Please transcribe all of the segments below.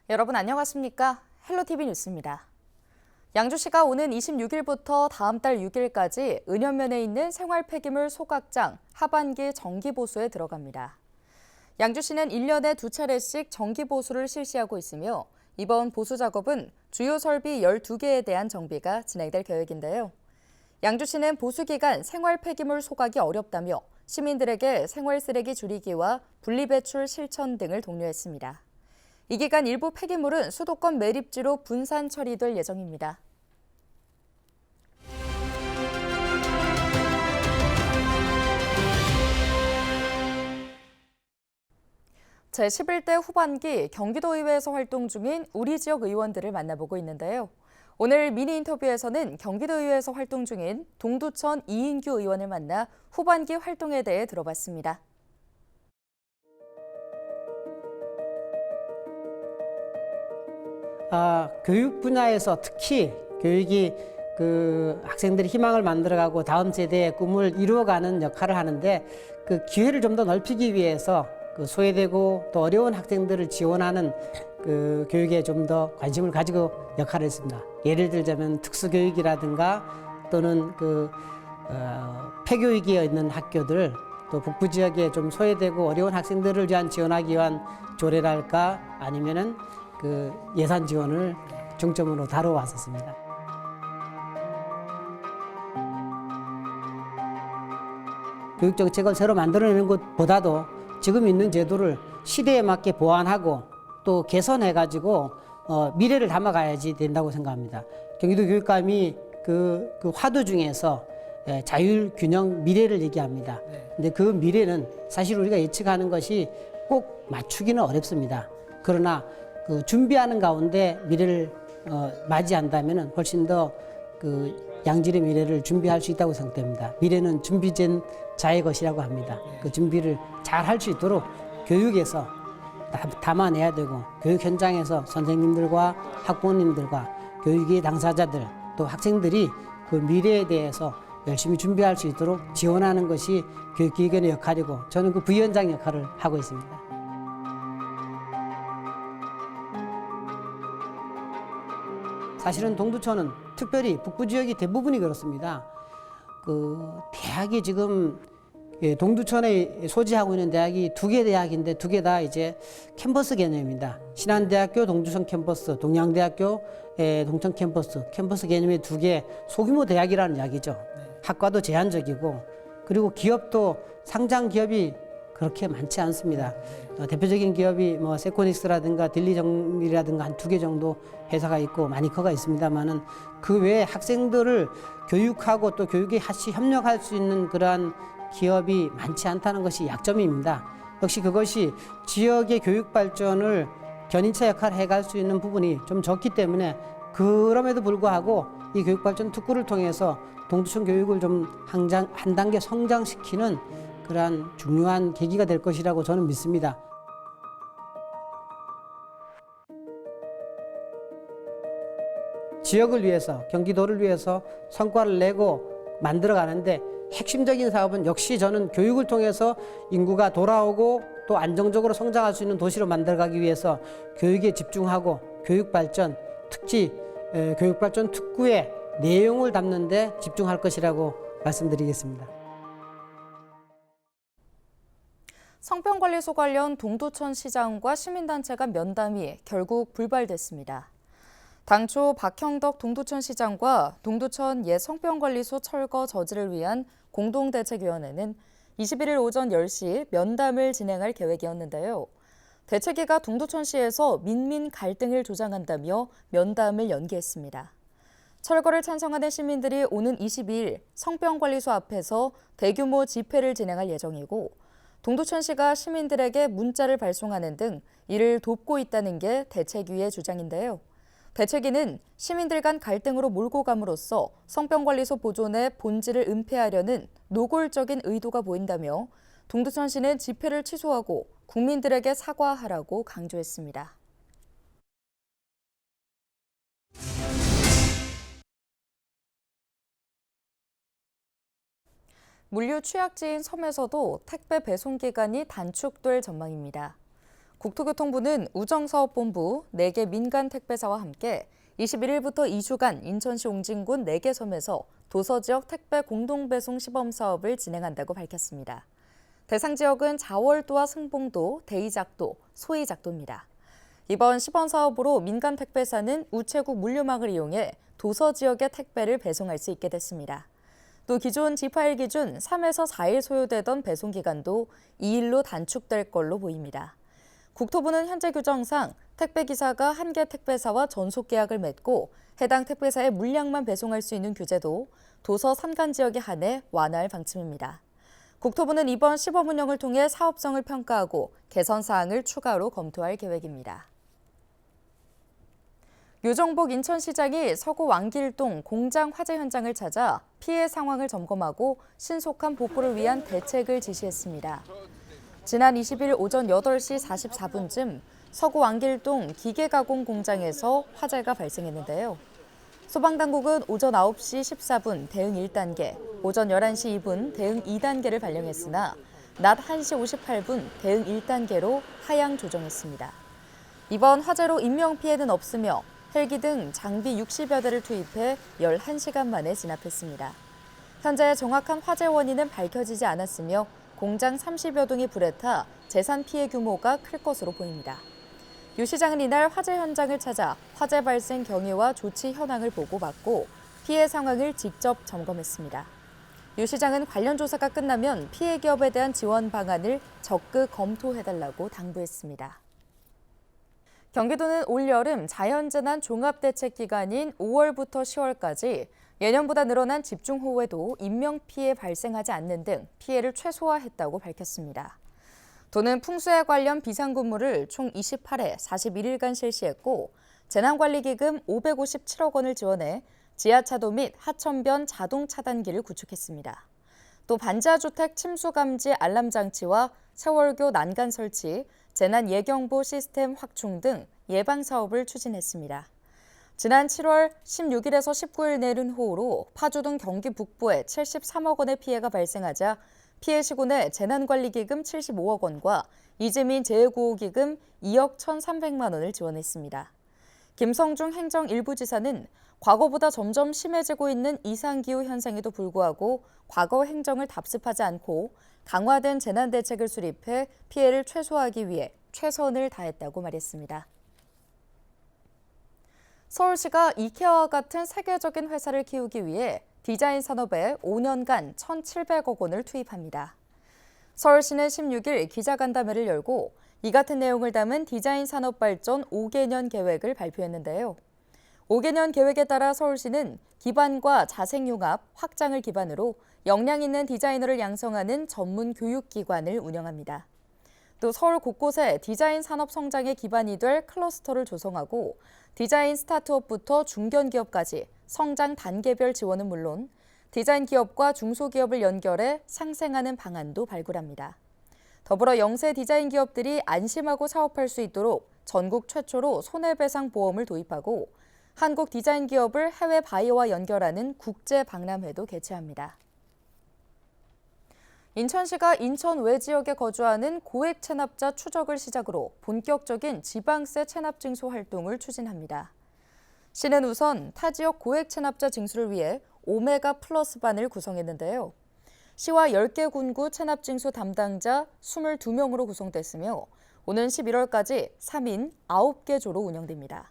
여러분 안녕하십니까? 헬로티비 뉴스입니다. 양주시가 오는 26일부터 다음 달 6일까지 은현면에 있는 생활 폐기물 소각장 하반기 정기보수에 들어갑니다. 양주시는 1년에 2차례씩 정기보수를 실시하고 있으며 이번 보수 작업은 주요 설비 12개에 대한 정비가 진행될 계획인데요. 양주시는 보수 기간 생활 폐기물 소각이 어렵다며 시민들에게 생활 쓰레기 줄이기와 분리배출 실천 등을 독려했습니다. 이 기간 일부 폐기물은 수도권 매립지로 분산 처리될 예정입니다. 제11대 후반기 경기도의회에서 활동 중인 우리 지역 의원들을 만나보고 있는데요. 오늘 미니 인터뷰에서는 경기도의회에서 활동 중인 동두천 이인규 의원을 만나 후반기 활동에 대해 들어봤습니다. 교육 분야에서 특히 교육이 학생들이 희망을 만들어가고 다음 세대의 꿈을 이루어가는 역할을 하는데 그 기회를 좀 더 넓히기 위해서 소외되고 또 어려운 학생들을 지원하는 교육에 좀 더 관심을 가지고 역할을 했습니다. 예를 들자면 특수교육이라든가 또는 폐교육이 있는 학교들 또 북부 지역에 좀 소외되고 어려운 학생들을 위한 지원하기 위한 조례랄까 아니면은 예산 지원을 중점으로 다뤄왔었습니다. 교육 정책을 새로 만들어내는 것보다도 지금 있는 제도를 시대에 맞게 보완하고 또 개선해가지고 미래를 담아가야지 된다고 생각합니다. 경기도 교육감이 그 화두 중에서 자율, 균형, 미래를 얘기합니다. 근데 그 미래는 사실 우리가 예측하는 것이 꼭 맞추기는 어렵습니다. 그러나 준비하는 가운데 미래를 맞이한다면 훨씬 더 양질의 미래를 준비할 수 있다고 생각됩니다. 미래는 준비된 자의 것이라고 합니다. 그 준비를 잘 할 수 있도록 교육에서 담아내야 되고 교육 현장에서 선생님들과 학부모님들과 교육의 당사자들 또 학생들이 그 미래에 대해서 열심히 준비할 수 있도록 지원하는 것이 교육기관의 역할이고 저는 그 부위원장 역할을 하고 있습니다. 사실은 동두천은 특별히 북부 지역이 대부분이 그렇습니다. 대학이 지금 동두천에 소지하고 있는 대학이 2개 대학인데 2개 다 이제 캠퍼스 개념입니다. 신한대학교 동두천 캠퍼스, 동양대학교 동천 캠퍼스 개념의 2개 소규모 대학이라는 이야기죠. 학과도 제한적이고 그리고 기업도 상장 기업이 그렇게 많지 않습니다. 대표적인 기업이 세코닉스라든가 딜리정밀이라든가 한 2개 정도 회사가 있고 마니커가 있습니다만은 그 외에 학생들을 교육하고 또 교육에 같이 협력할 수 있는 그러한 기업이 많지 않다는 것이 약점입니다. 역시 그것이 지역의 교육 발전을 견인차 역할을 해갈 수 있는 부분이 좀 적기 때문에 그럼에도 불구하고 이 교육 발전 특구를 통해서 동두천 교육을 좀 한 단계 성장시키는 그러한 중요한 계기가 될 것이라고 저는 믿습니다. 지역을 위해서, 경기도를 위해서 성과를 내고 만들어가는데 핵심적인 사업은 역시 저는 교육을 통해서 인구가 돌아오고 또 안정적으로 성장할 수 있는 도시로 만들어가기 위해서 교육에 집중하고 교육발전, 특히 교육발전 특구의 내용을 담는 데 집중할 것이라고 말씀드리겠습니다. 성병관리소 관련 동두천 시장과 시민단체가 면담이 결국 불발됐습니다. 당초 박형덕 동두천 시장과 동두천 예성병관리소 철거 저지를 위한 공동대책위원회는 21일 오전 10시 면담을 진행할 계획이었는데요. 대책위가 동두천시에서 민민 갈등을 조장한다며 면담을 연기했습니다. 철거를 찬성하는 시민들이 오는 22일 성병관리소 앞에서 대규모 집회를 진행할 예정이고 동두천시가 시민들에게 문자를 발송하는 등 이를 돕고 있다는 게 대책위의 주장인데요. 대책위는 시민들 간 갈등으로 몰고 감으로써 성병관리소 보존의 본질을 은폐하려는 노골적인 의도가 보인다며 동두천시는 집회를 취소하고 국민들에게 사과하라고 강조했습니다. 물류 취약지인 섬에서도 택배 배송 기간이 단축될 전망입니다. 국토교통부는 우정사업본부 4개 민간 택배사와 함께 21일부터 2주간 인천시 옹진군 4개 섬에서 도서지역 택배 공동배송 시범사업을 진행한다고 밝혔습니다. 대상 지역은 자월도와 승봉도, 대이작도, 소이작도입니다. 이번 시범사업으로 민간 택배사는 우체국 물류망을 이용해 도서지역의 택배를 배송할 수 있게 됐습니다. 또 기존 지파일 기준 3에서 4일 소요되던 배송 기간도 2일로 단축될 걸로 보입니다. 국토부는 현재 규정상 택배기사가 한 개 택배사와 전속 계약을 맺고 해당 택배사의 물량만 배송할 수 있는 규제도 도서 산간 지역에 한해 완화할 방침입니다. 국토부는 이번 시범 운영을 통해 사업성을 평가하고 개선 사항을 추가로 검토할 계획입니다. 유정복 인천시장이 서구 왕길동 공장 화재 현장을 찾아 피해 상황을 점검하고 신속한 복구를 위한 대책을 지시했습니다. 지난 20일 오전 8시 44분쯤 서구 왕길동 기계가공 공장에서 화재가 발생했는데요. 소방당국은 오전 9시 14분 대응 1단계, 오전 11시 2분 대응 2단계를 발령했으나 낮 1시 58분 대응 1단계로 하향 조정했습니다. 이번 화재로 인명피해는 없으며 헬기 등 장비 60여 대를 투입해 11시간 만에 진압했습니다. 현재 정확한 화재 원인은 밝혀지지 않았으며 공장 30여 동이 불에 타 재산 피해 규모가 클 것으로 보입니다. 유 시장은 이날 화재 현장을 찾아 화재 발생 경위와 조치 현황을 보고받고 피해 상황을 직접 점검했습니다. 유 시장은 관련 조사가 끝나면 피해 기업에 대한 지원 방안을 적극 검토해달라고 당부했습니다. 경기도는 올여름 자연재난 종합대책 기간인 5월부터 10월까지 예년보다 늘어난 집중호우에도 인명피해 발생하지 않는 등 피해를 최소화했다고 밝혔습니다. 도는 풍수에 관련 비상근무를 총 28회 41일간 실시했고 재난관리기금 557억 원을 지원해 지하차도 및 하천변 자동 차단기를 구축했습니다. 또 반지하주택 침수 감지 알람 장치와 세월교 난간 설치, 재난 예경보 시스템 확충 등 예방 사업을 추진했습니다. 지난 7월 16일에서 19일 내린 호우로 파주 등 경기 북부에 73억 원의 피해가 발생하자 피해 시군에 재난관리기금 75억 원과 이재민 재해구호기금 2억 1,300만 원을 지원했습니다. 김성중 행정 일부지사는 과거보다 점점 심해지고 있는 이상기후 현상에도 불구하고 과거 행정을 답습하지 않고 강화된 재난대책을 수립해 피해를 최소화하기 위해 최선을 다했다고 말했습니다. 서울시가 이케아와 같은 세계적인 회사를 키우기 위해 디자인 산업에 5년간 1,700억 원을 투입합니다. 서울시는 16일 기자간담회를 열고 이 같은 내용을 담은 디자인 산업 발전 5개년 계획을 발표했는데요. 5개년 계획에 따라 서울시는 기반과 자생융합, 확장을 기반으로 역량 있는 디자이너를 양성하는 전문 교육기관을 운영합니다. 또 서울 곳곳에 디자인 산업 성장의 기반이 될 클러스터를 조성하고 디자인 스타트업부터 중견기업까지 성장 단계별 지원은 물론 디자인 기업과 중소기업을 연결해 상생하는 방안도 발굴합니다. 더불어 영세 디자인 기업들이 안심하고 사업할 수 있도록 전국 최초로 손해배상 보험을 도입하고 한국 디자인 기업을 해외 바이어와 연결하는 국제 박람회도 개최합니다. 인천시가 인천 외 지역에 거주하는 고액 체납자 추적을 시작으로 본격적인 지방세 체납 징수 활동을 추진합니다. 시는 우선 타 지역 고액 체납자 징수를 위해 오메가 플러스반을 구성했는데요. 시와 10개 군구 체납 징수 담당자 22명으로 구성됐으며 오는 11월까지 3인 9개 조로 운영됩니다.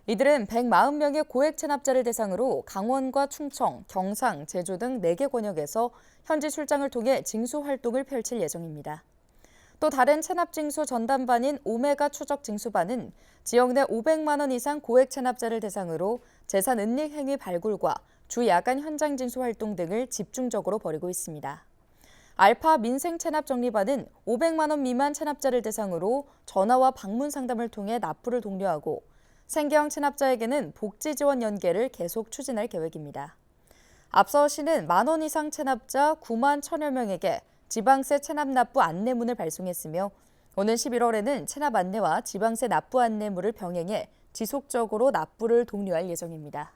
이들은 140명의 고액 체납자를 대상으로 강원과 충청, 경상, 제주 등 4개 권역에서 현지 출장을 통해 징수 활동을 펼칠 예정입니다. 또 다른 체납 징수 전담반인 오메가 추적 징수반은 지역 내 500만 원 이상 고액 체납자를 대상으로 재산 은닉 행위 발굴과 주 야간 현장 징수 활동 등을 집중적으로 벌이고 있습니다. 알파 민생 체납 정리반은 500만 원 미만 체납자를 대상으로 전화와 방문 상담을 통해 납부를 독려하고 생계형 체납자에게는 복지 지원 연계를 계속 추진할 계획입니다. 앞서 시는 10,000원 이상 체납자 9만 1,000여 명에게 지방세 체납 납부 안내문을 발송했으며 오는 11월에는 체납 안내와 지방세 납부 안내문을 병행해 지속적으로 납부를 독려할 예정입니다.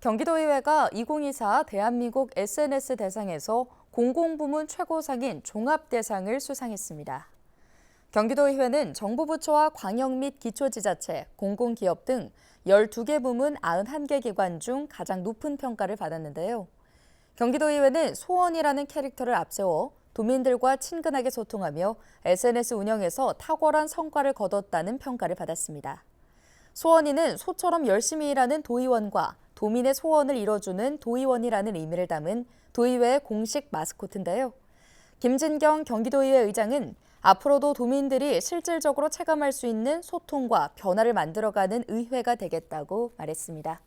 경기도의회가 2024 대한민국 SNS 대상에서 공공부문 최고상인 종합대상을 수상했습니다. 경기도의회는 정부 부처와 광역 및 기초지자체, 공공기업 등 12개 부문 91개 기관 중 가장 높은 평가를 받았는데요. 경기도의회는 소원이라는 캐릭터를 앞세워 도민들과 친근하게 소통하며 SNS 운영에서 탁월한 성과를 거뒀다는 평가를 받았습니다. 소원이는 소처럼 열심히 일하는 도의원과 도민의 소원을 이뤄주는 도의원이라는 의미를 담은 도의회의 공식 마스코트인데요. 김진경 경기도의회 의장은 앞으로도 도민들이 실질적으로 체감할 수 있는 소통과 변화를 만들어가는 의회가 되겠다고 말했습니다.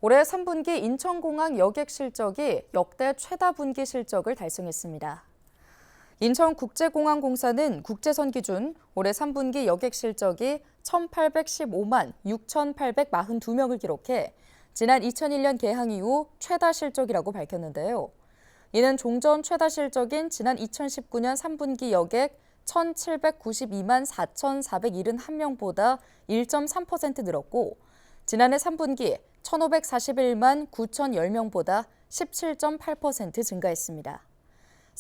올해 3분기 인천공항 여객 실적이 역대 최다 분기 실적을 달성했습니다. 인천국제공항공사는 국제선 기준 올해 3분기 여객 실적이 1,815만 6,842명을 기록해 지난 2001년 개항 이후 최다 실적이라고 밝혔는데요. 이는 종전 최다 실적인 지난 2019년 3분기 여객 1,792만 4,471명보다 1.3% 늘었고 지난해 3분기 1,541만 9,010명보다 17.8% 증가했습니다.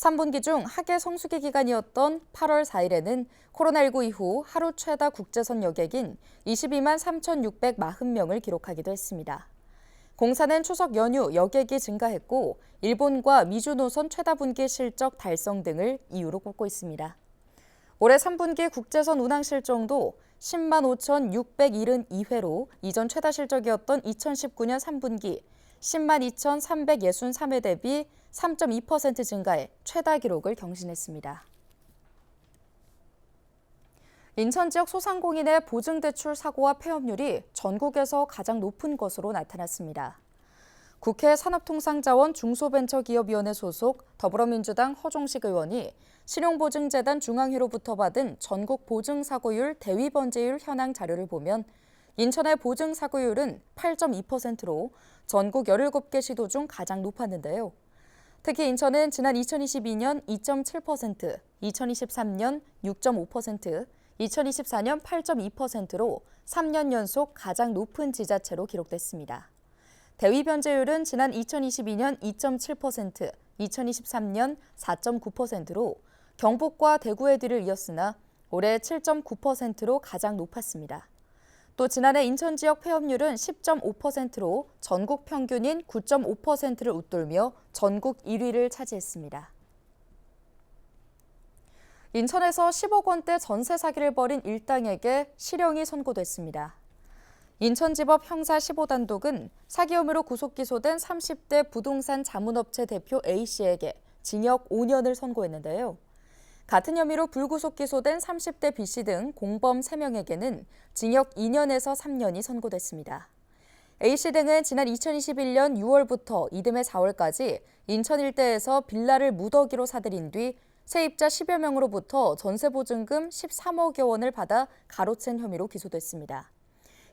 3분기 중 하계 성수기 기간이었던 8월 4일에는 코로나19 이후 하루 최다 국제선 여객인 22만 3,640명을 기록하기도 했습니다. 공사는 추석 연휴 여객이 증가했고 일본과 미주 노선 최다 분기 실적 달성 등을 이유로 꼽고 있습니다. 올해 3분기 국제선 운항 실적도 10만 5,672회로 이전 최다 실적이었던 2019년 3분기 10만 2,363회 대비 3.2% 증가해 최다 기록을 경신했습니다. 인천 지역 소상공인의 보증대출 사고와 폐업률이 전국에서 가장 높은 것으로 나타났습니다. 국회 산업통상자원 중소벤처기업위원회 소속 더불어민주당 허종식 의원이 신용보증재단 중앙회로부터 받은 전국 보증사고율 대위번제율 현황 자료를 보면 인천의 보증사고율은 8.2%로 전국 17개 시도 중 가장 높았는데요. 특히 인천은 지난 2022년 2.7%, 2023년 6.5%, 2024년 8.2%로 3년 연속 가장 높은 지자체로 기록됐습니다. 대위 변제율은 지난 2022년 2.7%, 2023년 4.9%로 경북과 대구의 뒤를 이었으나 올해 7.9%로 가장 높았습니다. 또 지난해 인천 지역 폐업률은 10.5%로 전국 평균인 9.5%를 웃돌며 전국 1위를 차지했습니다. 인천에서 10억 원대 전세 사기를 벌인 일당에게 실형이 선고됐습니다. 인천지법 형사 15단독은 사기 혐의로 구속 기소된 30대 부동산 자문업체 대표 A씨에게 징역 5년을 선고했는데요. 같은 혐의로 불구속 기소된 30대 B씨 등 공범 3명에게는 징역 2년에서 3년이 선고됐습니다. A씨 등은 지난 2021년 6월부터 이듬해 4월까지 인천 일대에서 빌라를 무더기로 사들인 뒤 세입자 10여 명으로부터 전세보증금 13억여 원을 받아 가로챈 혐의로 기소됐습니다.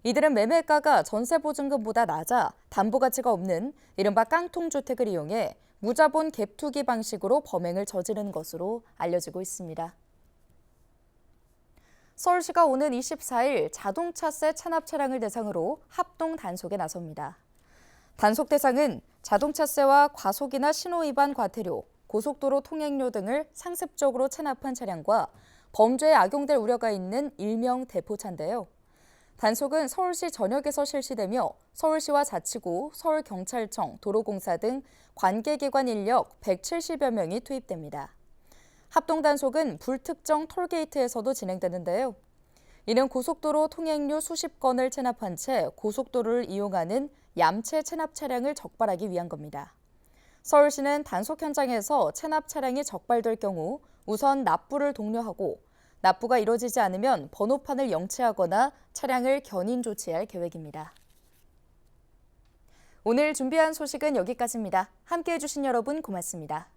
이들은 매매가가 전세보증금보다 낮아 담보가치가 없는 이른바 깡통주택을 이용해 무자본 갭투기 방식으로 범행을 저지른 것으로 알려지고 있습니다. 서울시가 오는 24일 자동차세 체납 차량을 대상으로 합동 단속에 나섭니다. 단속 대상은 자동차세와 과속이나 신호위반 과태료, 고속도로 통행료 등을 상습적으로 체납한 차량과 범죄에 악용될 우려가 있는 일명 대포차인데요. 단속은 서울시 전역에서 실시되며 서울시와 자치구, 서울경찰청, 도로공사 등 관계기관 인력 170여 명이 투입됩니다. 합동단속은 불특정 톨게이트에서도 진행되는데요. 이는 고속도로 통행료 수십 건을 체납한 채 고속도로를 이용하는 얌체 체납 차량을 적발하기 위한 겁니다. 서울시는 단속 현장에서 체납 차량이 적발될 경우 우선 납부를 독려하고 납부가 이뤄지지 않으면 번호판을 영치하거나 차량을 견인 조치할 계획입니다. 오늘 준비한 소식은 여기까지입니다. 함께해 주신 여러분 고맙습니다.